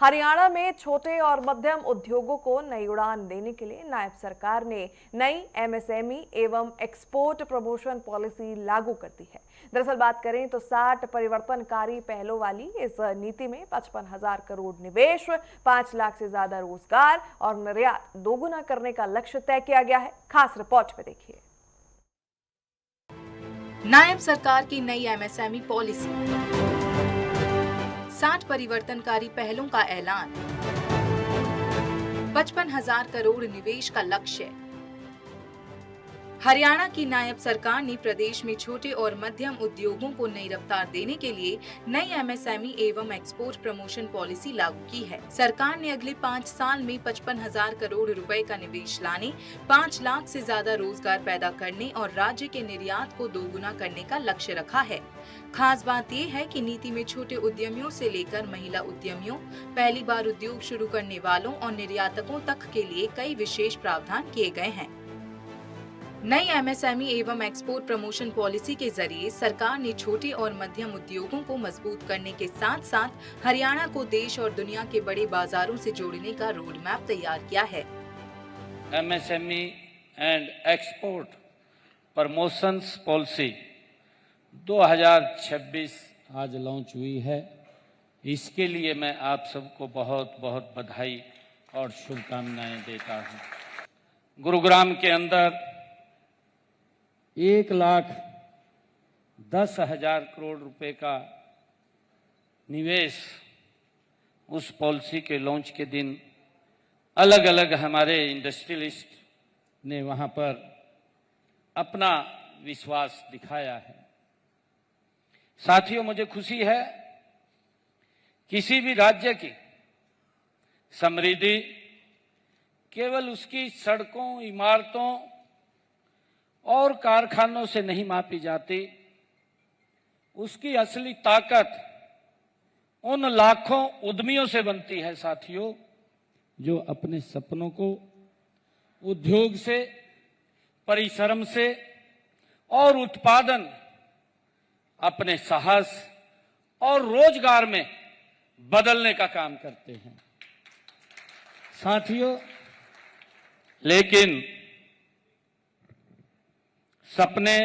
हरियाणा में छोटे और मध्यम उद्योगों को नई उड़ान देने के लिए नायब सरकार ने नई एमएसएमई एवं एक्सपोर्ट प्रमोशन पॉलिसी लागू कर दी है। दरअसल बात करें तो 60 परिवर्तनकारी पहलों वाली इस नीति में 55,000 करोड़ निवेश, 5 लाख से ज्यादा रोजगार और निर्यात दोगुना करने का लक्ष्य तय किया गया है। खास रिपोर्ट में देखिए। नायब सरकार की नई एमएसएमई पॉलिसी, 60 परिवर्तनकारी पहलों का ऐलान, 55,000 करोड़ निवेश का लक्ष्य। हरियाणा की नायब सरकार ने प्रदेश में छोटे और मध्यम उद्योगों को नई रफ्तार देने के लिए नई एमएसएमई एवं एक्सपोर्ट प्रमोशन पॉलिसी लागू की है। सरकार ने अगले 5 साल में 55,000 करोड़ रुपए का निवेश लाने, 5 लाख से ज्यादा रोजगार पैदा करने और राज्य के निर्यात को दोगुना करने का लक्ष्य रखा है। खास बात ये है कि नीति में छोटे उद्यमियों से लेकर महिला उद्यमियों, पहली बार उद्योग शुरू करने वालों और निर्यातकों तक के लिए कई विशेष प्रावधान किए गए हैं। नई एमएसएमई एवं एक्सपोर्ट प्रमोशन पॉलिसी के जरिए सरकार ने छोटे और मध्यम उद्योगों को मजबूत करने के साथ साथ हरियाणा को देश और दुनिया के बड़े बाजारों से जोड़ने का रोड मैप तैयार किया है। MSME and export promotions policy 2026 आज लॉन्च हुई है। इसके लिए मैं आप सबको बहुत बहुत बधाई और शुभकामनाएं देता हूं। गुरुग्राम के अंदर 1,10,000 करोड़ रुपए का निवेश उस पॉलिसी के लॉन्च के दिन अलग अलग हमारे इंडस्ट्रियलिस्ट ने वहां पर अपना विश्वास दिखाया है। साथियों, मुझे खुशी है किसी भी राज्य की समृद्धि केवल उसकी सड़कों, इमारतों और कारखानों से नहीं मापी जाती। उसकी असली ताकत उन लाखों उद्यमियों से बनती है साथियों, जो अपने सपनों को उद्योग से, परिश्रम से और उत्पादन, अपने साहस और रोजगार में बदलने का काम करते हैं साथियों। लेकिन सपने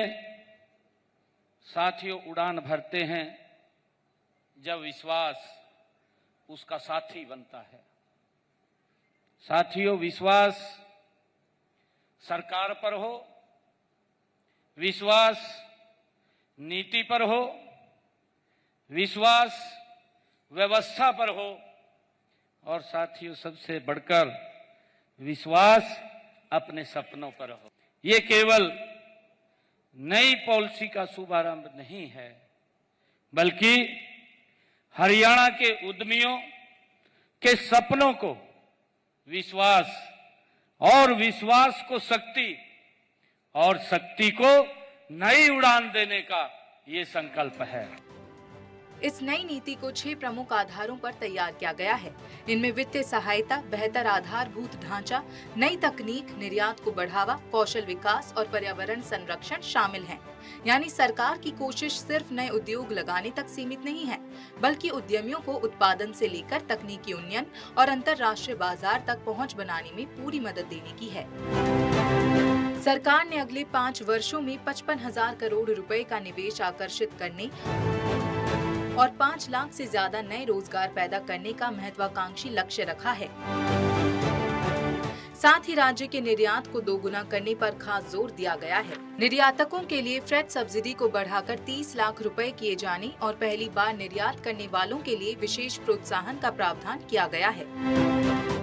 साथियों उड़ान भरते हैं जब विश्वास उसका साथी बनता है। साथियों, विश्वास सरकार पर हो, विश्वास नीति पर हो, विश्वास व्यवस्था पर हो और साथियों सबसे बढ़कर विश्वास अपने सपनों पर हो। ये केवल नई पॉलिसी का शुभारंभ नहीं है, बल्कि हरियाणा के उद्यमियों के सपनों को विश्वास और विश्वास को शक्ति और शक्ति को नई उड़ान देने का ये संकल्प है। इस नई नीति को 6 प्रमुख आधारों पर तैयार किया गया है। इनमें वित्तीय सहायता, बेहतर आधारभूत ढांचा, नई तकनीक, निर्यात को बढ़ावा, कौशल विकास और पर्यावरण संरक्षण शामिल हैं। यानी सरकार की कोशिश सिर्फ नए उद्योग लगाने तक सीमित नहीं है, बल्कि उद्यमियों को उत्पादन से लेकर तकनीकी उन्नयन और अंतर्राष्ट्रीय बाजार तक पहुंच बनाने में पूरी मदद देने की है। सरकार ने अगले 5 वर्षों में 55,000 करोड़ रुपए का निवेश आकर्षित करने और 5 लाख से ज्यादा नए रोजगार पैदा करने का महत्वाकांक्षी लक्ष्य रखा है। साथ ही राज्य के निर्यात को दोगुना करने पर खास जोर दिया गया है। निर्यातकों के लिए फ्रेट सब्सिडी को बढ़ाकर 30 लाख रुपए किए जाने और पहली बार निर्यात करने वालों के लिए विशेष प्रोत्साहन का प्रावधान किया गया है।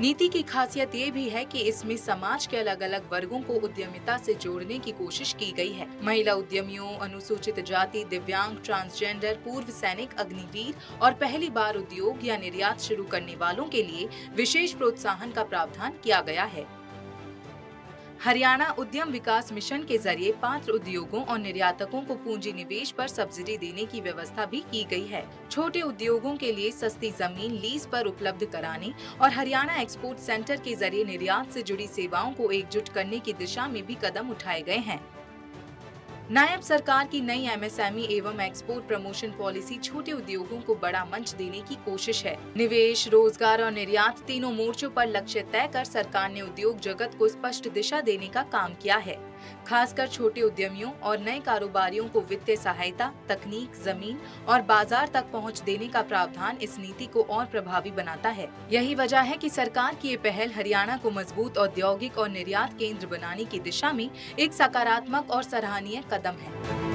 नीति की खासियत ये भी है कि इसमें समाज के अलग अलग वर्गों को उद्यमिता से जोड़ने की कोशिश की गई है। महिला उद्यमियों, अनुसूचित जाति, दिव्यांग, ट्रांसजेंडर, पूर्व सैनिक, अग्निवीर और पहली बार उद्योग या निर्यात शुरू करने वालों के लिए विशेष प्रोत्साहन का प्रावधान किया गया है। हरियाणा उद्यम विकास मिशन के जरिए पात्र उद्योगों और निर्यातकों को पूंजी निवेश पर सब्सिडी देने की व्यवस्था भी की गई है। छोटे उद्योगों के लिए सस्ती जमीन लीज पर उपलब्ध कराने और हरियाणा एक्सपोर्ट सेंटर के जरिए निर्यात से जुड़ी सेवाओं को एकजुट करने की दिशा में भी कदम उठाए गए हैं। नायब सरकार की नई एमएसएमई एवं एक्सपोर्ट प्रमोशन पॉलिसी छोटे उद्योगों को बड़ा मंच देने की कोशिश है। निवेश, रोजगार और निर्यात तीनों मोर्चों पर लक्ष्य तय कर सरकार ने उद्योग जगत को स्पष्ट दिशा देने का काम किया है। खासकर छोटे उद्यमियों और नए कारोबारियों को वित्तीय सहायता, तकनीक, जमीन और बाजार तक पहुंच देने का प्रावधान इस नीति को और प्रभावी बनाता है। यही वजह है कि सरकार की ये पहल हरियाणा को मजबूत औद्योगिक और निर्यात केंद्र बनाने की दिशा में एक सकारात्मक और सराहनीय कदम है।